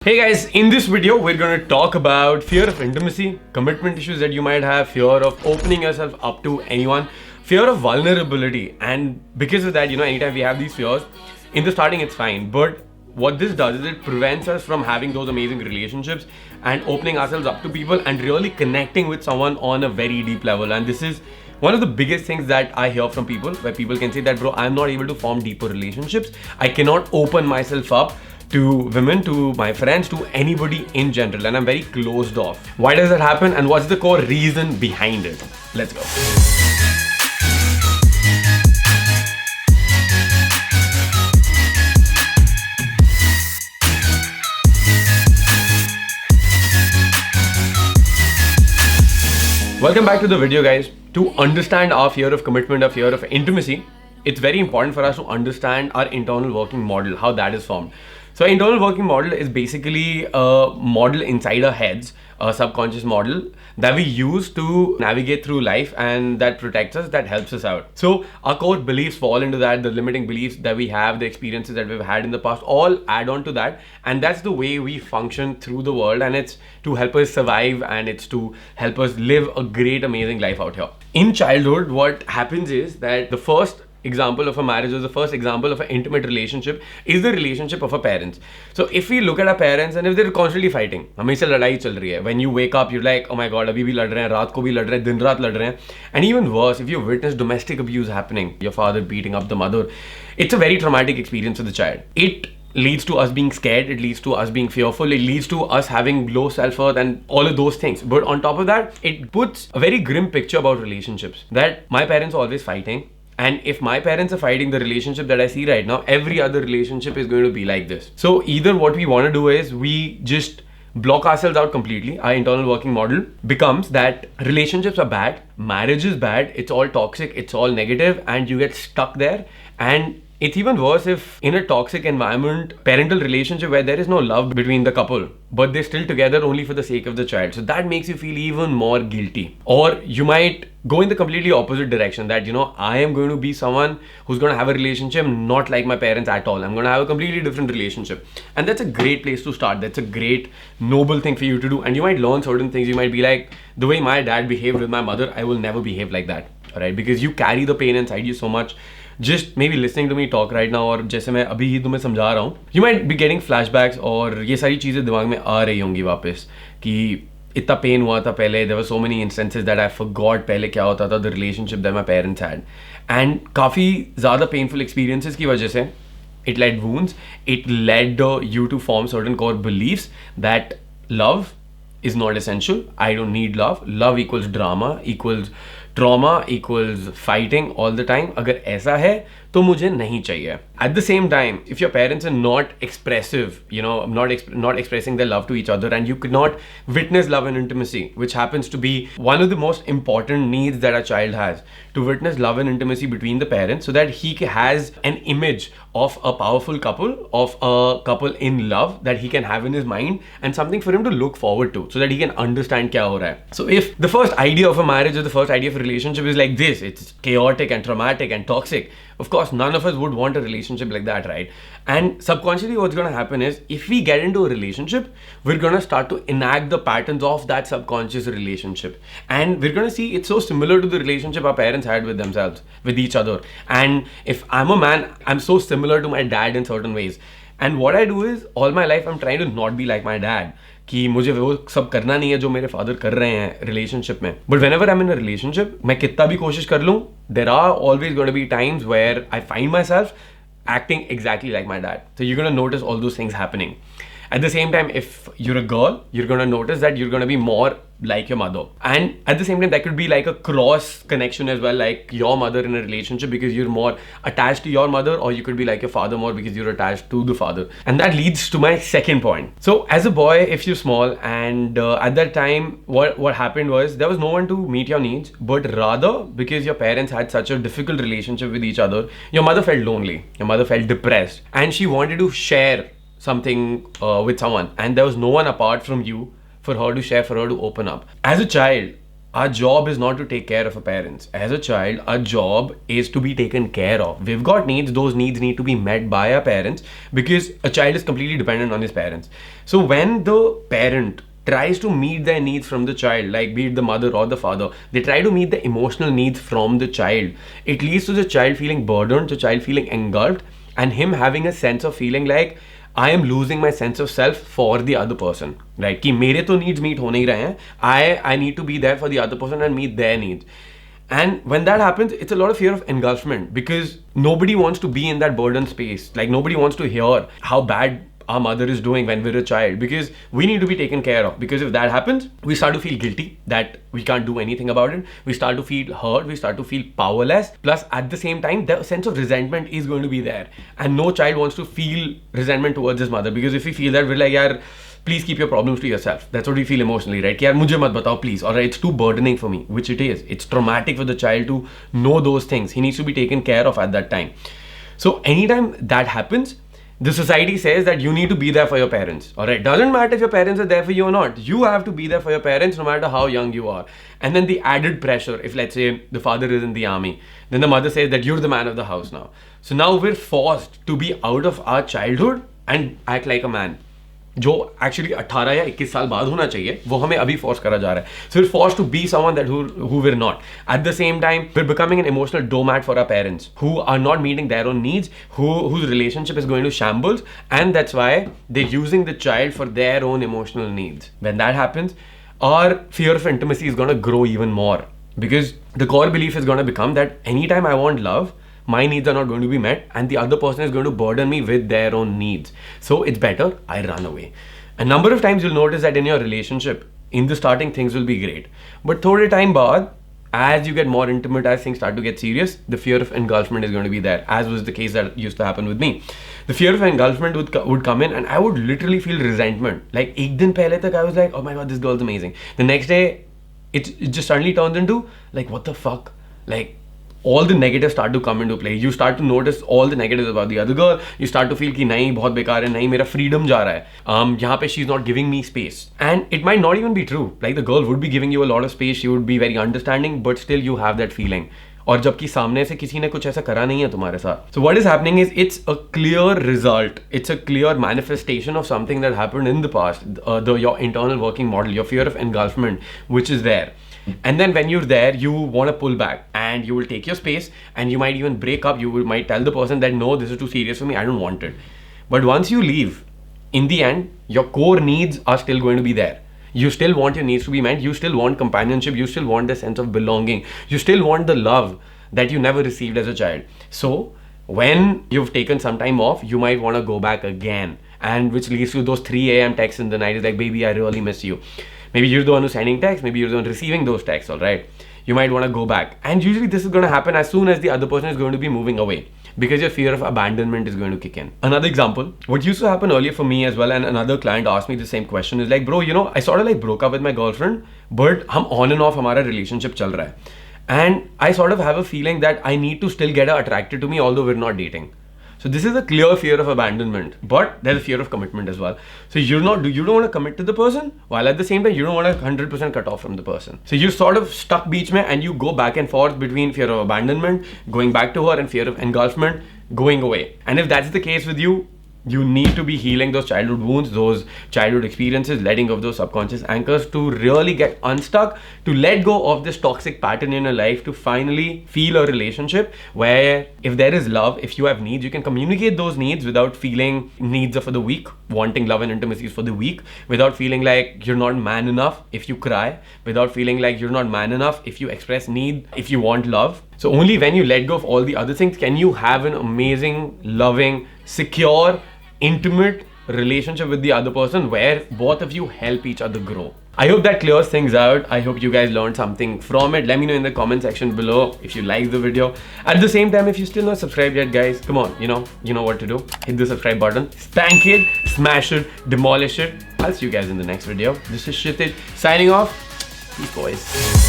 Hey guys, in this video we're going to talk about fear of intimacy, commitment issues that you might have, fear of opening yourself up to anyone, fear of vulnerability. And because of that, anytime we have these fears, in the starting it's fine, but what this does is it prevents us from having those amazing relationships and opening ourselves up to people and really connecting with someone on a very deep level. And this is one of the biggest things that I hear from people, where people can say that, bro, I'm not able to form deeper relationships. I cannot open myself up to women, to my friends, to anybody in general, and I'm very closed off. Why does that happen, and what's the core reason behind it? Let's go. Welcome back to the video, guys. To understand our fear of commitment, our fear of intimacy, it's very important for us to understand our internal working model, how that is formed. So internal working model is basically a model inside our heads, a subconscious model that we use to navigate through life, and that protects us, that helps us out. So our core beliefs fall into that, the limiting beliefs that we have, the experiences that we've had in the past, all add on to that. And that's the way we function through the world, and it's to help us survive, and it's to help us live a great, amazing life out here. In childhood, what happens is that the first example of a marriage, or the first example of an intimate relationship, is the relationship of our parents. So if we look at our parents, and if they're constantly fighting, हमेशा लड़ाई चल रही है, when you wake up you're like, oh my god, अभी भी लड़ रहे हैं, रात को भी लड़ रहे हैं, दिन रात लड़ रहे हैं. And even worse, if you witness domestic abuse happening, your father beating up the mother, it's a very traumatic experience for the child. It leads to us being scared, it leads to us being fearful, it leads to us having low self-worth and all of those things. But on top of that, it puts a very grim picture about relationships, that my parents are always fighting. And if my parents are fighting, the relationship that I see right now, every other relationship is going to be like this. So either what we want to do is we just block ourselves out completely. Our internal working model becomes that relationships are bad, marriage is bad, it's all toxic, it's all negative, and you get stuck there. And it's even worse if in a toxic environment, parental relationship where there is no love between the couple, but they're still together only for the sake of the child. So that makes you feel even more guilty. Or you might go in the completely opposite direction, that I am going to be someone who's going to have a relationship not like my parents at all. I'm going to have a completely different relationship. And that's a great place to start. That's a great noble thing for you to do. And you might learn certain things. You might be like, the way my dad behaved with my mother, I will never behave like that. Alright, because you carry the pain inside you so much. Just maybe listening to me talk right now, और जैसे मैं अभी ही तुम्हें समझा रहा हूँ, you might be getting flashbacks, और ये सारी चीज़ें दिमाग में आ रही होंगी वापस कि इतना पेन हुआ था पहले. There were so many instances that I forgot पहले क्या होता था, the relationship that my parents had, and काफ़ी ज़्यादा painful experiences की वजह से it led wounds, it led you to form certain core beliefs that love is not essential. I don't need love. Love equals drama, equals trauma, equals fighting all the time. अगर ऐसा है तो मुझे नहीं चाहिए. At the same time, if your parents are not expressive, not expressing their love to each other, and you could not witness love and intimacy, which happens to be one of the most important needs that a child has, to witness love and intimacy between the parents, so that he has an image of a powerful couple, of a couple in love that he can have in his mind, and something for him to look forward to, so that he can understand क्या हो रहा है. So if the first idea of a marriage or the first idea of a relationship is like this, it's chaotic and traumatic and toxic, of course none of us would want a relationship like that, right? And subconsciously what's going to happen is, if we get into a relationship, we're going to start to enact the patterns of that subconscious relationship, and we're going to see it's so similar to the relationship our parents had with themselves, with each other. And if I'm a man, I'm so similar to my dad in certain ways, and what I do is all my life I'm trying to not be like my dad, कि मुझे वो सब करना नहीं है जो मेरे father कर रहे हैं रिलेशनशिप में. But whenever I am in a relationship, मैं कितना भी कोशिश कर लूँ, there are always going to be times where I find myself acting exactly like my dad. So you're going to notice all those things happening. At the same time, if you're a girl, you're going to notice that you're going to be more like your mother. And at the same time, that could be like a cross connection as well, like your mother in a relationship, because you're more attached to your mother, or you could be like your father more because you're attached to the father. And that leads to my second point. So as a boy, if you're small, and at that time, what happened was, there was no one to meet your needs, but rather, because your parents had such a difficult relationship with each other, your mother felt lonely, your mother felt depressed, and she wanted to share something with someone, and there was no one apart from you for her to share, for her to open up. As a child, our job is not to take care of our parents. As a child, our job is to be taken care of. We've got needs, those needs need to be met by our parents because a child is completely dependent on his parents. So when the parent tries to meet their needs from the child, like be it the mother or the father, they try to meet the emotional needs from the child. It leads to the child feeling burdened, the child feeling engulfed, and him having a sense of feeling like I am losing my sense of self for the other person. Right? कि मेरे तो needs meet हो नहीं रहे हैं. I need to be there for the other person and meet their needs. And when that happens, it's a lot of fear of engulfment because nobody wants to be in that burden space. Like nobody wants to hear how bad our mother is doing when we're a child because we need to be taken care of. Because if that happens, we start to feel guilty that we can't do anything about it. We start to feel hurt. We start to feel powerless. Plus, at the same time, the sense of resentment is going to be there. And no child wants to feel resentment towards his mother because if we feel that, we're like, yaar, please keep your problems to yourself. That's what we feel emotionally, right? Yaar, mujhe mat batao, please. Alright, it's too burdening for me, which it is. It's traumatic for the child to know those things. He needs to be taken care of at that time. So anytime that happens, the society says that you need to be there for your parents. Alright, doesn't matter if your parents are there for you or not. You have to be there for your parents no matter how young you are. And then the added pressure, if let's say the father is in the army, then the mother says that you're the man of the house now. So now we're forced to be out of our childhood and act like a man. जो actually 18 या 21 साल बाद होना चाहिए वो हमें अभी force करा जा रहा है. So we're forced to be someone that who we're not. At the same time, we're becoming an emotional doormat for our parents who are not meeting their own needs, whose relationship is going to shambles, and that's why they're using the child for their own emotional needs. When that happens, our fear of intimacy is going to grow even more because the core belief is going to become that anytime I want love, my needs are not going to be met and the other person is going to burden me with their own needs. So it's better I run away. A number of times you'll notice that in your relationship, in the starting things will be great. But thode time baad, as you get more intimate, as things start to get serious, the fear of engulfment is going to be there, as was the case that used to happen with me. The fear of engulfment would come in and I would literally feel resentment. Like ek din pehle tak I was like, oh my god, this girl's amazing. The next day, it just suddenly turns into like, what the fuck? Like, all the negatives start to come into play. You start to notice all the negatives about the other girl. You start to feel कि नहीं बहुत बेकार है, नहीं मेरा freedom जा रहा है. यहाँ पे she's not giving me space. And it might not even be true. Like the girl would be giving you a lot of space. She would be very understanding, but still you have that feeling. और जबकि सामने से किसी ने कुछ ऐसा करा नहीं है तुम्हारे साथ. So what is happening is it's a clear result. It's a clear manifestation of something that happened in the past. Your internal working model, your fear of engulfment, which is there. And then when you're there, you want to pull back and you will take your space and you might even break up. You might tell the person that no, this is too serious for me. I don't want it. But once you leave, in the end, your core needs are still going to be there. You still want your needs to be met. You still want companionship. You still want the sense of belonging. You still want the love that you never received as a child. So when you've taken some time off, you might want to go back again. And which leads to those 3 a.m. texts in the night. It's like, baby, I really miss you. Maybe you're the one who's sending texts. Maybe you're the one receiving those texts, all right? You might want to go back. And usually this is going to happen as soon as the other person is going to be moving away because your fear of abandonment is going to kick in. Another example, what used to happen earlier for me as well, and another client asked me the same question, is like, bro, you know, I sort of like broke up with my girlfriend, but hum on and off hamara relationship chal raha hai. And I sort of have a feeling that I need to still get her attracted to me although we're not dating. So this is a clear fear of abandonment, but there's a fear of commitment as well. So you don't want to commit to the person, while at the same time you don't want to 100% cut off from the person. So you're sort of stuck beach mein and you go back and forth between fear of abandonment, going back to her, and fear of engulfment, going away. And if that's the case with you, you need to be healing those childhood wounds, those childhood experiences, letting go of those subconscious anchors to really get unstuck, to let go of this toxic pattern in your life, to finally feel a relationship where if there is love, if you have needs, you can communicate those needs without feeling needs are for the weak, wanting love and intimacy is for the weak, without feeling like you're not man enough if you cry, without feeling like you're not man enough if you express need, if you want love. So only when you let go of all the other things can you have an amazing, loving, secure, intimate relationship with the other person where both of you help each other grow. I hope that clears things out. I hope you guys learned something from it. Let me know in the comment section below if you liked the video. At the same time, if you're still not subscribed yet, guys, come on, you know what to do. Hit the subscribe button, spank it, smash it, demolish it. I'll see you guys in the next video. This is Kshitij signing off. Peace, boys.